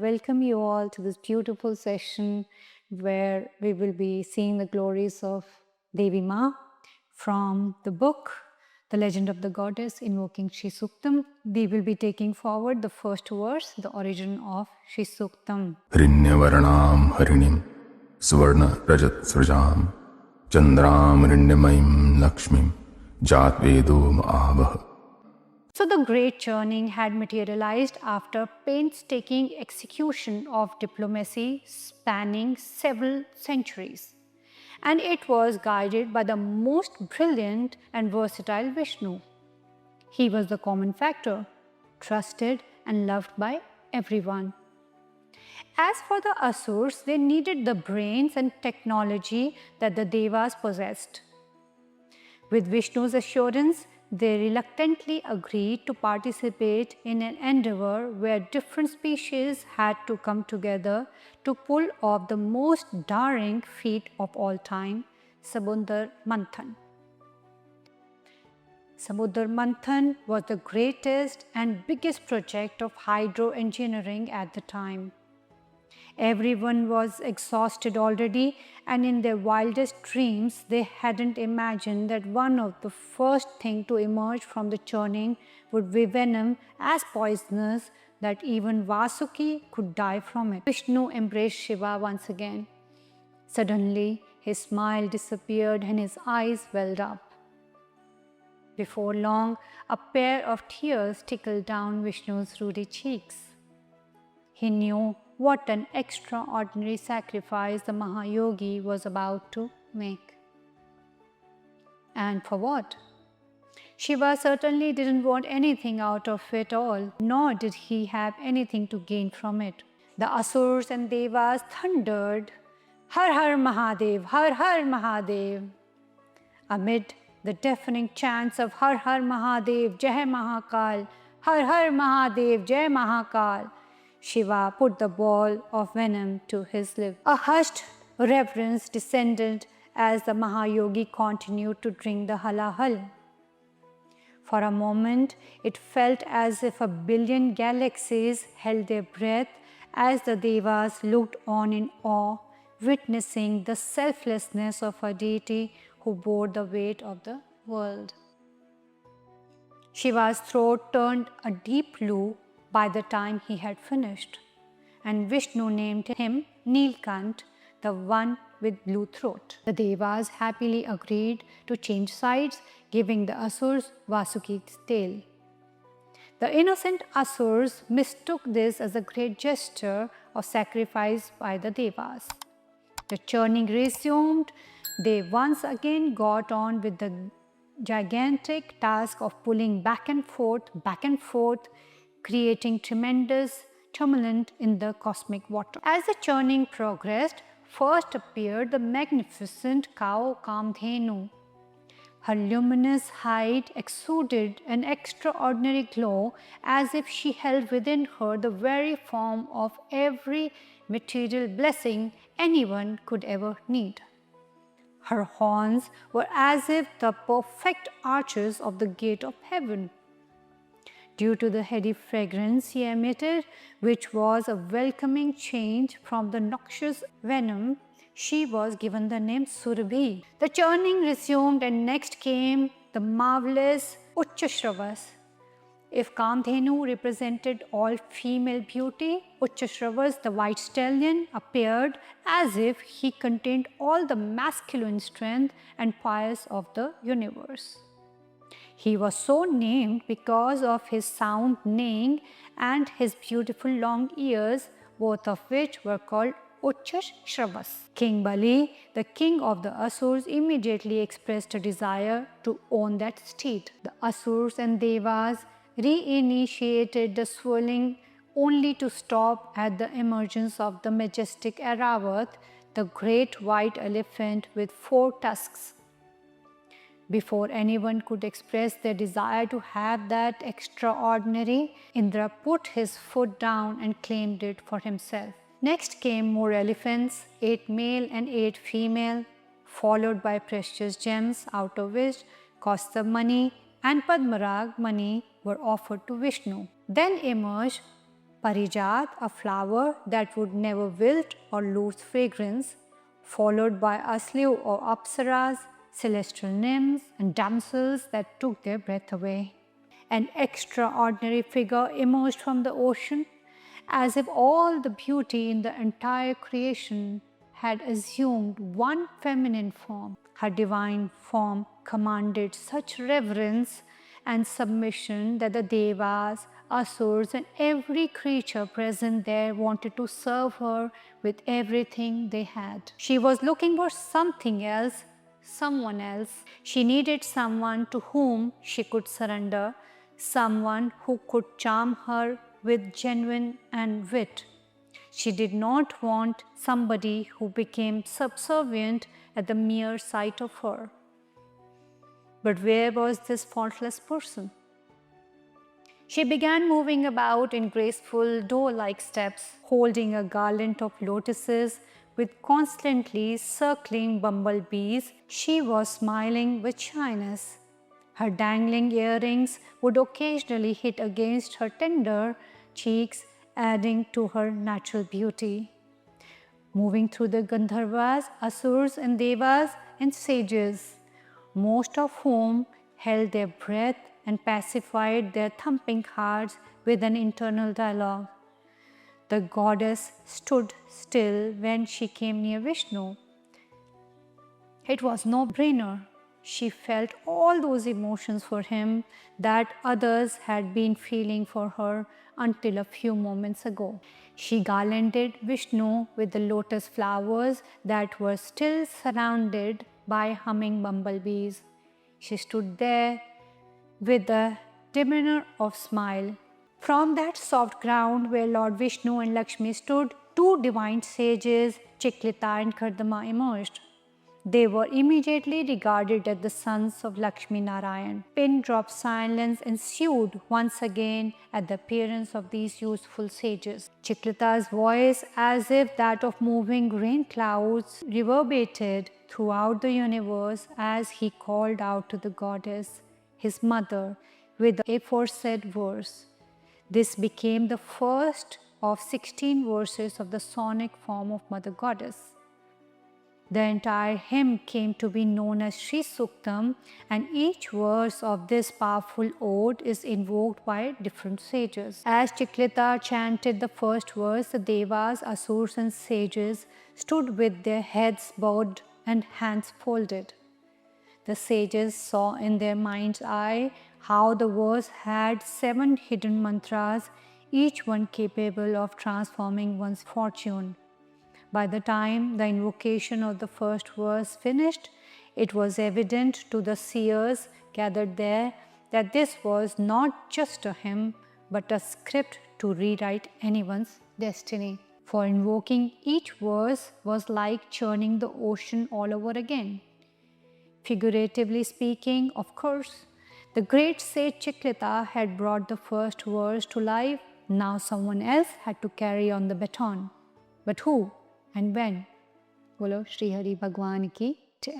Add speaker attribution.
Speaker 1: Welcome you all to this beautiful session where we will be seeing the glories of Devi Ma from the book The Legend of the Goddess Invoking Sri Suktam. We will be taking forward the first verse, the origin of Sri Suktam.
Speaker 2: Hrinyavarnam harinim Swarna Rajat Srajam Chandram Rinyamayim Lakshmim Jatvedo Mahavah.
Speaker 1: So the great churning had materialized after painstaking execution of diplomacy spanning several centuries. And it was guided by the most brilliant and versatile Vishnu. He was the common factor, trusted and loved by everyone. As for the Asurs, they needed the brains and technology that the Devas possessed. With Vishnu's assurance, they reluctantly agreed to participate in an endeavor where different species had to come together to pull off the most daring feat of all time, Samudra Manthan. Samudra Manthan was the greatest and biggest project of hydroengineering at the time. Everyone was exhausted already, and in their wildest dreams, they hadn't imagined that one of the first things to emerge from the churning would be venom as poisonous that even Vasuki could die from it. Vishnu embraced Shiva once again. Suddenly, his smile disappeared and his eyes welled up. Before long, a pair of tears trickled down Vishnu's ruddy cheeks. He knew what an extraordinary sacrifice the Mahayogi was about to make. And for what? Shiva certainly didn't want anything out of it all, nor did he have anything to gain from it. The Asurs and Devas thundered, "Har Har Mahadev, Har Har Mahadev." Amid the deafening chants of Har Har Mahadev, Jai Mahakal, Har Har Mahadev, Jai Mahakal, Shiva put the ball of venom to his lips. A hushed reverence descended as the Mahayogi continued to drink the halahala. For a moment, it felt as if a billion galaxies held their breath as the Devas looked on in awe, witnessing the selflessness of a deity who bore the weight of the world. Shiva's throat turned a deep blue by the time he had finished, and Vishnu named him Neelakantha, the one with blue throat. The Devas happily agreed to change sides, giving the Asurs Vasuki's tail. The innocent Asurs mistook this as a great gesture of sacrifice by the Devas. The churning resumed. They once again got on with the gigantic task of pulling back and forth, creating tremendous tumult in the cosmic water. As the churning progressed, first appeared the magnificent cow Kamadhenu. Her luminous hide exuded an extraordinary glow as if she held within her the very form of every material blessing anyone could ever need. Her horns were as if the perfect arches of the gate of heaven. Due to the heady fragrance she emitted, which was a welcoming change from the noxious venom, she was given the name Surabhi. The churning resumed, and next came the marvelous Uchchaishravas. If Kamadhenu represented all female beauty, Uchchaishravas, the white stallion, appeared as if he contained all the masculine strength and fires of the universe. He was so named because of his sound neighing and his beautiful long ears, both of which were called Uchchaishravas. King Bali, the king of the Asurs, immediately expressed a desire to own that steed. The Asurs and Devas reinitiated the swirling only to stop at the emergence of the majestic Airavata, the great white elephant with 4 tusks. Before anyone could express their desire to have that extraordinary, Indra put his foot down and claimed it for himself. Next came more elephants, 8 male and 8 female, followed by precious gems, out of which Kaustubh money and Padmarag money were offered to Vishnu. Then emerged Parijata, a flower that would never wilt or lose fragrance, followed by a slew of Apsaras, celestial nymphs and damsels that took their breath away. An extraordinary figure emerged from the ocean, as if all the beauty in the entire creation had assumed one feminine form. Her divine form commanded such reverence and submission that the Devas, Asuras and every creature present there wanted to serve her with everything they had. She was looking for something else, someone else. She needed someone to whom she could surrender, someone who could charm her with genuine and wit. She did not want somebody who became subservient at the mere sight of her. But where was this faultless person? She began moving about in graceful doe-like steps, holding a garland of lotuses with constantly circling bumblebees. She was smiling with shyness. Her dangling earrings would occasionally hit against her tender cheeks, adding to her natural beauty. Moving through the Gandharvas, Asuras and Devas and sages, most of whom held their breath and pacified their thumping hearts with an internal dialogue. The goddess stood still when she came near Vishnu. It was no brainer. She felt all those emotions for him that others had been feeling for her until a few moments ago. She garlanded Vishnu with the lotus flowers that were still surrounded by humming bumblebees. She stood there with a demeanor of smile. From that soft ground where Lord Vishnu and Lakshmi stood, two divine sages, Chiklita and Kardama, emerged. They were immediately regarded as the sons of Lakshmi Narayan. Pin-drop silence ensued once again at the appearance of these youthful sages. Chiklita's voice, as if that of moving rain clouds, reverberated throughout the universe as he called out to the goddess, his mother, with the aforesaid verse. This became the first of 16 verses of the sonic form of Mother Goddess. The entire hymn came to be known as Sri Suktam, and each verse of this powerful ode is invoked by different sages. As Chiklita chanted the first verse, the Devas, Asuras and sages stood with their heads bowed and hands folded. The sages saw in their mind's eye how the verse had 7 hidden mantras, each one capable of transforming one's fortune. By the time the invocation of the first verse finished, it was evident to the seers gathered there that this was not just a hymn, but a script to rewrite anyone's destiny. For invoking each verse was like churning the ocean all over again. Figuratively speaking, of course, the great sage Chiklita had brought the first verse to life. Now someone else had to carry on the baton. But who and when? Bolo Shri Hari Bhagwan ki Jai.